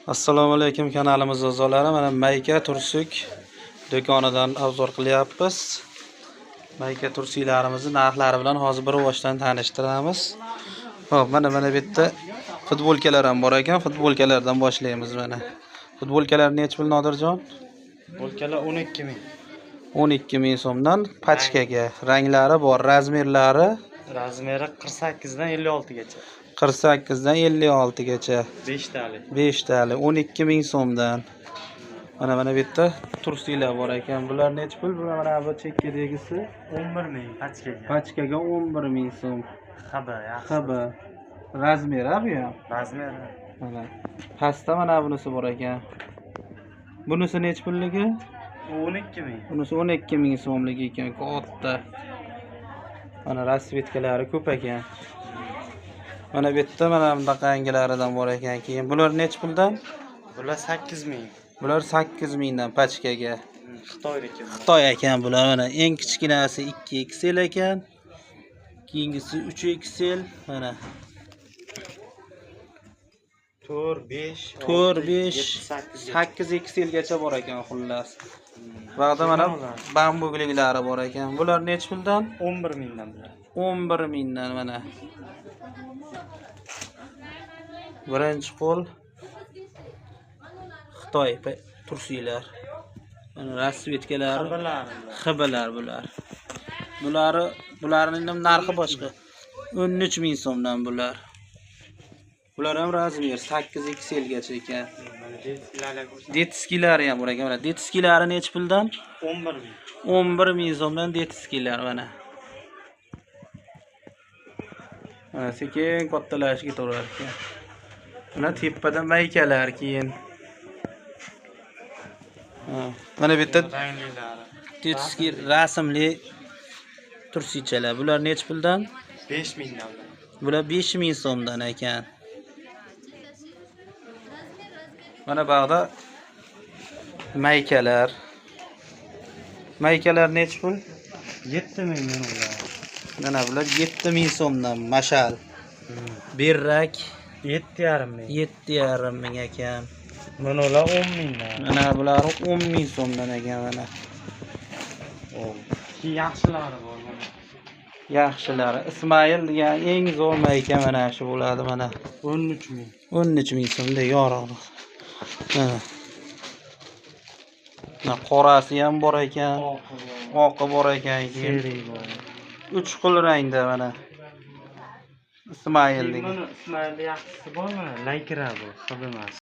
Assalomu alaykum kanalimiz a'zolari. Mana Mayka tursuk do'konidan obzor qilyapmiz. Mayka tursuklarimizni narxlari bilan hozir bir boshdan tanishtiramiz. Xo'p, mana bu yerda futbolkalar ham bor ekan. Futbolkalardan boshlaymiz mana. Futbolkalar necha pul Nodirjon? Futbolkalar 12 ming. 12 ming so'mdan pachkaga. Ranglari bor, razmerlari Razmeri 48 dan 56 gacha. 48 dan 56 gacha. 5 tali. 5 tali 12 ming so'mdan. Mana bu yerda tursuklar bor ekan. Bular necha pul? Bular mana bu chekkadagisi 11 ming pachkaga. pachkaga 11 ming so'm. Haba, yaxshi. Haba. Razmer bu ham. Razmeri Mana. Pastda mana bunisi bor ekan. Bunisi necha pulligi? 12 ming. Bunisi 12 ming so'mligi ekan, katta. Mana rasvetkalari ko'p ekan. Mana bu yerda mana bunaqa yangilaridan bor ekan. Keyin bular necha puldan? Bular 8 ming. Bular 8 mingdan pachkaga. Xitoyniki. Xitoy ekan bular. Mana eng kichkinasi 2XL ekan. Keyingisi 3XL. Mana 4, 5, 4, 5, 8XL gacha bor ekan xullas. Vaqda mana bambugliklari bor ekan. Bular necha puldan? 11 mingdan bular. 11 mingdan mana. Birinchi qo'l Xitoy tursuklar. Mana rasvetkalari, xibalar bular. Bularning ham narxi boshqa. 13 ming so'mdan bular. Bular ham razmer 8XL gacha ekan. Detskilari ham bor ekan. Mana detskilari necha puldan? 11 ming. 11 ming so'mdan detskilar mana. Mana sekin kattalashib ketaverar ekan. Mana tepada maykalar keyin. Mana bu yerda detski rasmli tursichalar. Bular necha puldan? 5 mingdan. Bular 5 ming so'mdan ekan. Mana bog'da maykalar. Maykalar necha pul? 7 ming bular. Mana bular 7 ming so'mdan mashal. Berrak 7,5 ming. 7,5 ming ekan. Mana ular 10 mingdan. Mana bular 10 ming so'mdan ekan mana. Yaxshilari bor mana. Yaxshilari Ismoil degan eng zo'r mayka mana shu bo'ladi mana. 13 ming. 13 ming so'mda yorug'. Mana qorasi ham bor ekan. Oqi bor ekan, keyin 3 xil rangda mana. Ismoil degan. Mana Ismoil yaxshisi bor mana, laykra bu, hibi emas.